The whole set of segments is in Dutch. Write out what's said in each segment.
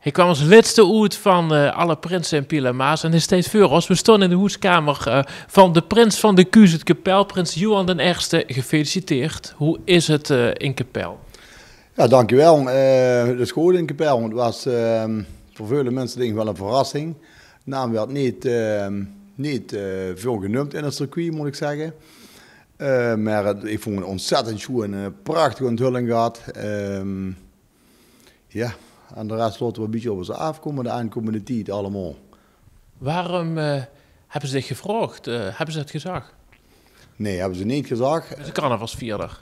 Hij kwam als laatste uit van alle prinsen en Pilama's en hij steeds voor ons. We stonden in de hoeskamer van de prins van de Kuus Kapel, prins Johan den Ergste. Gefeliciteerd. Hoe is het in Kapel? Ja, dankjewel. Het is goed in Kapel. Het was voor vele mensen denk ik wel een verrassing. De naam werd niet veel genoemd in het circuit, moet ik zeggen. Maar ik vond het ontzettend goed en een prachtige onthulling gehad. Ja, en de rest laten we een beetje op ons afkomen, de aankomende tijd allemaal. Waarom hebben ze zich gevraagd? Hebben ze het gezegd? Nee, hebben ze niet gezegd. De carnavalsvierder.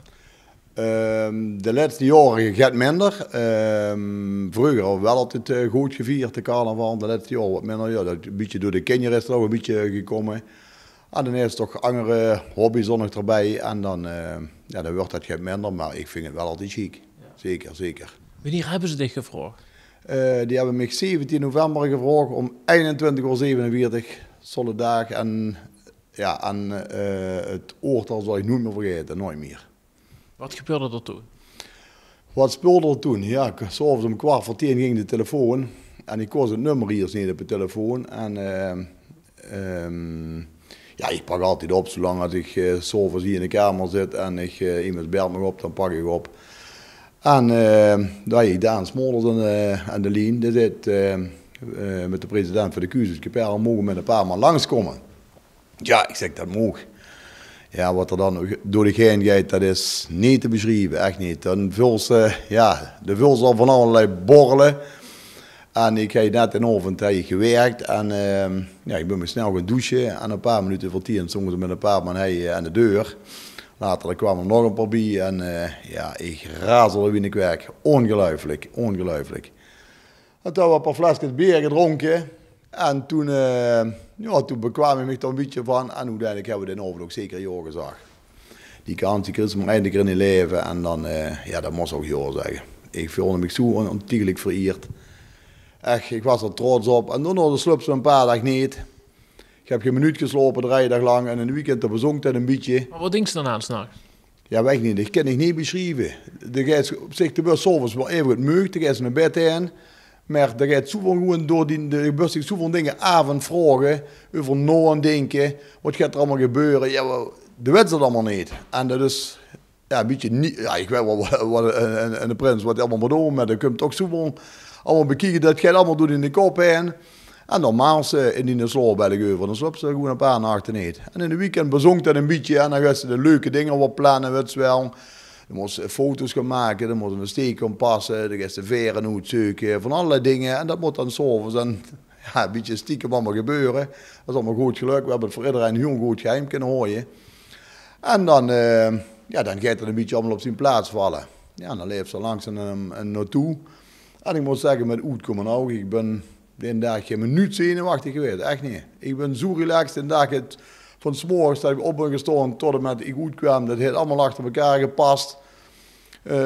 De laatste jaren gaat minder. Vroeger al wel altijd goed gevierd, de carnaval. De laatste jaren wat minder. Ja, dat een beetje door de kinderen is er ook een beetje gekomen. En dan is toch andere hobby's er nog erbij. En dan, dan wordt dat gaat minder, maar ik vind het wel altijd chic. Ja. Zeker, zeker. Wanneer hebben ze dich gevraagd? Die hebben me 17 november gevraagd om 21:47 zondag. En ja, het oortal zal ik nooit meer vergeten, nooit meer. Wat gebeurde er toen? Wat speelde er toen? Ja, s'avonds om 9:15 ging de telefoon. En ik koos het nummer hier niet op de telefoon. En ja, ik pak altijd op, zolang als ik s'avonds hier in de kamer zit en iemand belt me op, dan pak ik op. En daar je Daan Smolders aan de lijn. Die zit met de president van de Kuus Kapel, mogen met een paar man langskomen. Ja, ik zeg dat mag. Ja, wat er dan door de heen gaat, dat is niet te beschrijven, echt niet. Dan vult ze, ja, de vult ze al van allerlei borrelen. En ik heb net in de avond gewerkt en ja, ik ben me snel gaan douchen. En een paar minuten voor 10 stonden ze met een paar man aan de deur. Later kwamen er nog een paar bij en ja, ik razelde wie ik werk. Ongelooflijk, ongelooflijk. En toen hebben we een paar flesjes bier gedronken. En toen, ja, toen bekwam ik me toch een beetje van. En uiteindelijk hebben we de avond ook zeker ja gezegd. Die kans die kreeg ze maar eindelijk in je leven. En dan, ja, dat moest ook ja zeggen. Ik voelde me zo ontiegelijk vereerd. Echt, ik was er trots op. En toen sloop ze een paar dagen niet. Ik heb geen minuut geslopen, 3 dagen lang. En in het weekend bezonk dat een beetje. Maar wat denk je dan aan s'nachts? Ja, weet ik niet. Dat kan ik niet beschrijven. De gaat op zich de bus s'avonds wel even het meug. Dan gaat ze naar bed in. Maar er gaat zoveel gewoon door de bus zich zoveel dingen avond vragen. Over na denken. Wat gaat er allemaal gebeuren? Ja, dat weten ze allemaal niet. En dat is ja, een beetje niet. Ja, ik weet wel wat de prins wat allemaal moet doen. Maar dat komt toch zoveel allemaal bekijken. Dat gaat allemaal door in de kop heen. En normaal in de sloop bij de geuvel, dan sloop ze gewoon een paar nachten niet. En in de weekend bezonk dat een beetje en dan gaan ze de leuke dingen op plannen, weet je wel. Dan moesten ze foto's gaan maken, dan moesten we een steek passen, dan gaan ze veren uitzoeken, van allerlei dingen. En dat moet dan s'avonds en ja, een beetje stiekem allemaal gebeuren. Dat is allemaal goed geluk, we hebben het voor iedereen heel goed geheim kunnen horen. En dan, ja, dan gaat het een beetje allemaal op zijn plaats vallen. Ja, dan leeft ze langs en naartoe. En ik moet zeggen, met uitkomen ook, ik ben de dag geen minuut zenuwachtig geweest, echt niet. Ik ben zo relaxed de dag van 's morgens dat ik op ben gestaan tot en met ik goed kwam. Dat heeft allemaal achter elkaar gepast.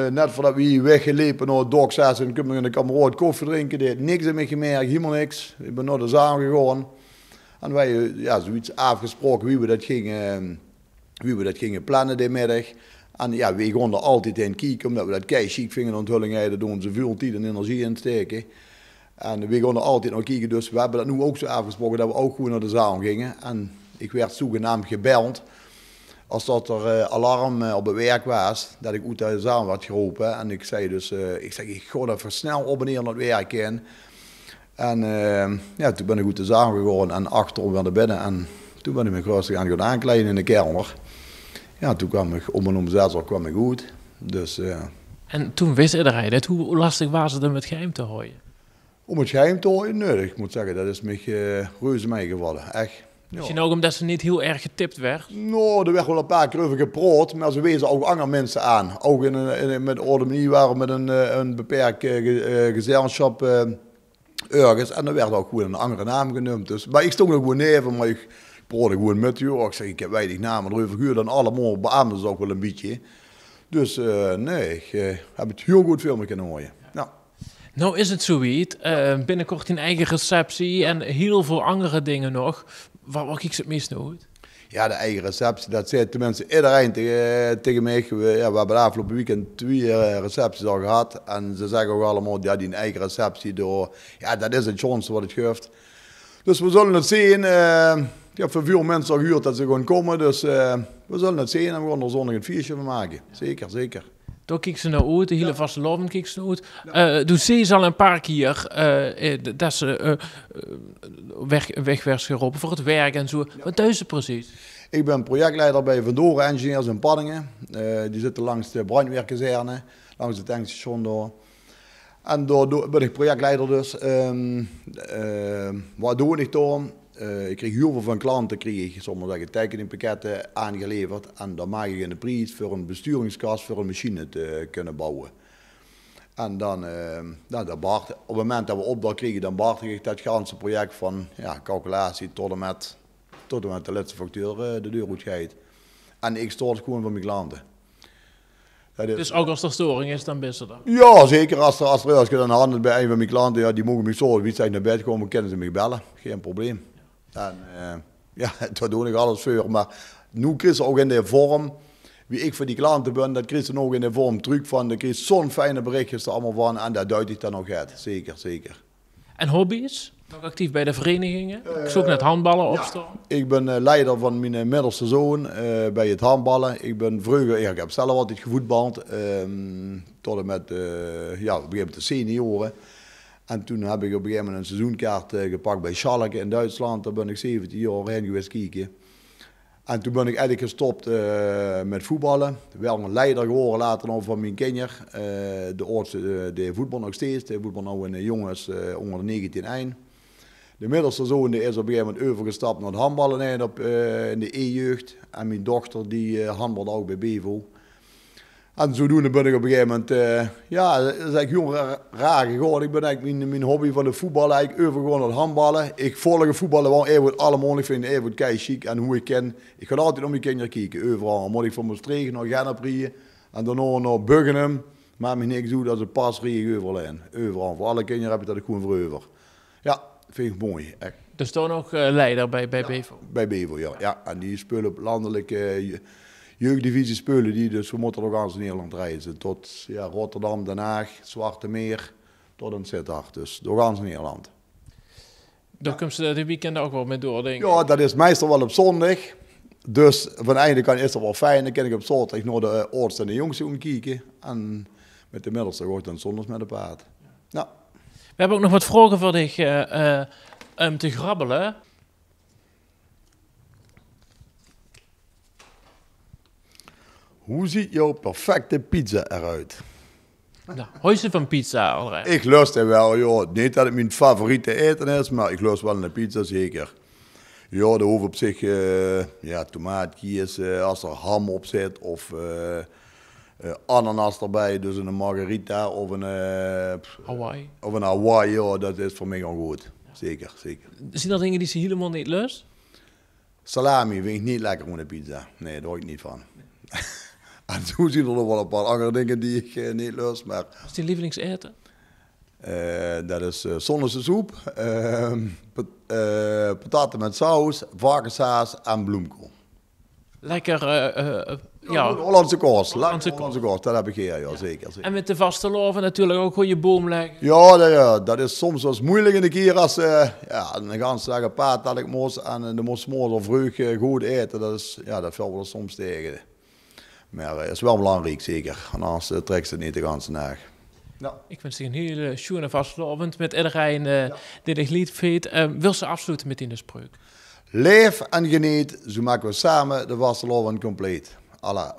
Net voordat we hier weggelepen naar het dok 6 en kunnen we in de kameraad koffie drinken. Die heeft niks in me gemerkt, helemaal niks. Ik ben naar de zaal gegaan. En wij ja, zoiets afgesproken wie we dat gingen plannen die middag. En ja, we gaan er altijd in kijken, omdat we dat kei chic vinden, de onthulling, daar doen ze veel tijd en energie in steken. En we gaan er altijd naar kijken, dus we hebben dat nu ook zo afgesproken dat we ook gewoon naar de zaal gingen. En ik werd zogenaamd gebeld als dat er alarm op het werk was, dat ik uit de zaal werd geroepen. En ik zei dus, ik ga even snel op en neer naar het werk in. En ja, toen ben ik uit de zaal gegaan en achterom weer naar binnen. En toen ben ik me rustig aan gaan aankleden in de kelder. Ja, toen kwam ik om 6 uur kwam ik uit. Dus, en toen wist iedereen dat. Hoe lastig was het om het geheim te houden? Om het geheim te houden? Nee, ik moet zeggen, dat is me reuze meegevallen. Echt. Ja. Misschien ook omdat ze niet heel erg getipt werd? Nou, er werd wel een paar keer over gepraat, maar ze wezen ook andere mensen aan. Ook met de manier waren met een beperkt gezelschap ergens. En er werd ook gewoon een andere naam genoemd. Dus, maar ik stond er gewoon neven, maar ik praatte gewoon met je. Ik zeg, ik heb weinig namen erover gehuurd en allemaal beaamden ze ook wel een beetje. Dus nee, ik heb het heel goed filmen kunnen horen. Ja. Nou is het zoiets, binnenkort een eigen receptie en heel veel andere dingen nog. Waar kiek je het meest naar uit? Ja, de eigen receptie, dat zei tenminste iedereen tegen mij. We hebben de afgelopen weekend 2 recepties al gehad. En ze zeggen ook allemaal, ja, die eigen receptie, ja, dat is het chance wat het geeft. Dus we zullen het zien. Ik heb voor veel mensen al gehuurd dat ze gewoon komen. Dus we zullen het zien en we gaan er zondag een feestje van maken. Zeker, zeker. Toen kijk ze naar uit, de hele vaste loven kijk ze naar uit. Toen zie je al een paar keer dat ze weg werd geroepen voor het werk en zo. Ja. Wat is het precies? Ik ben projectleider bij Vendoren Engineers in Paddingen. Die zitten langs de brandweerkazerne, langs het tankstation door. En daar ben ik projectleider dus. Wat doe ik dan? Ik kreeg heel veel van klanten, tekeningpakketten aangeleverd. En dan maak ik een prijs voor een besturingskast voor een machine te kunnen bouwen. En dan, op het moment dat we opdracht kregen, dan behartig ik dat ganse project van calculatie tot en met de laatste factuur de deur uitgeeft. En ik stoor het gewoon van mijn klanten. Dus ook als er storing is, dan best er dan? Ja, zeker. Als je dan handelt bij een van mijn klanten, ja, die mogen me zo, wie zijn naar bed komen, kunnen ze me bellen. Geen probleem. En daar doe ik alles voor. Maar nu krijg je ook in de vorm, wie ik voor die klanten ben, dat krijg je nog in de vorm terug van, dan krijg je zo'n fijne berichtjes er allemaal van en dat duid ik dan nog uit. Zeker, zeker. En hobby's? Nog actief bij de verenigingen? Ik zoek net handballen opstaan. Ja, ik ben leider van mijn middelste zoon bij het handballen. Ik ben vroeger, ik heb zelf altijd gevoetbald, tot en met op een gegeven moment de senioren. En toen heb ik op een gegeven moment een seizoenkaart gepakt bij Schalke in Duitsland. Daar ben ik 17 jaar heen geweest kijken. En toen ben ik eigenlijk gestopt met voetballen. Wel een leider geworden later nog van mijn kinderen. De oudste de voetbal nog steeds. De voetbal nou in jongens onder de 19 1. De middelste zoon is op een gegeven moment overgestapt naar het handballen in de E-jeugd. En mijn dochter die handbalde ook bij Bevo. En zodoende ben ik op een gegeven moment, dat is eigenlijk heel raar geworden. Ik ben eigenlijk mijn hobby van de voetbal eigenlijk overgegaan naar het handballen. Ik volg voetballen wel even allemaal, ik vind het even kei chic. En hoe ik ken, ik ga altijd om mijn kinderen kijken, overal. Dan moet ik van Maastricht naar Genneprieën en daarna naar Buggenum. Maar me niks doen, dat is een pasregen overal in. Overal, voor alle kinderen heb ik dat gewoon voor over. Ja, vind ik mooi, echt. Dus toen ook leider bij Bevo? Bij Bevo, ja. En die spelen op landelijke jeugddivisie spelen die, dus we moeten nog aan Nederland reizen. Tot Rotterdam, Den Haag, Zwarte Meer, tot aan Sittard. Dus door aan Nederland. Daar komt ze de weekenden ook wel mee door, denk ik? Ja, dat is meestal wel op zondag. Dus van de ene kant is dat wel fijn. Dan kan ik op zondag naar de oudste en de jongste kijken. En met de middelste ga ik dan zondags met de paard. Ja. We hebben ook nog wat vragen voor dich te grabbelen. Hoe ziet jouw perfecte pizza eruit? Nou, huisje van pizza al. Ik lust het wel, joh. Niet dat het mijn favoriete eten is, maar ik lust wel een pizza, zeker. Ja, de hoeft op zich, tomaatjes, als er ham op zit, of ananas erbij, dus een margarita of een Hawaii. Of een Hawaii, ja, dat is voor mij gewoon goed. Zeker, zeker. Zijn er dingen die ze helemaal niet lust? Salami vind ik niet lekker met een pizza. Nee, daar hou ik niet van. En toen zien er nog wel een paar andere dingen die ik niet lust, maar... Wat is die lievelingseten? Dat is zonnesoep, pataten met saus, varkenshaas en bloemkool. Lekker, Hollandse kost. Hollandse kost, dat heb ik hier, ja, zeker. En met de vaste loven natuurlijk ook goede boom leggen. Ja, dat is soms wel moeilijk in de keer als een ganse dag een paard dat ik moest en de moest morgen of vroeg goed eten. Dat valt wel soms tegen. Maar het is wel belangrijk, zeker. Anders trekt ze het niet de ganse dag. Ja. Ik wens je een hele schoene vastlovend met iedereen die zich liet veet. Wil ze afsluiten met in de spreuk? Leef en geniet, zo maken we samen de vastelovend compleet. Allah.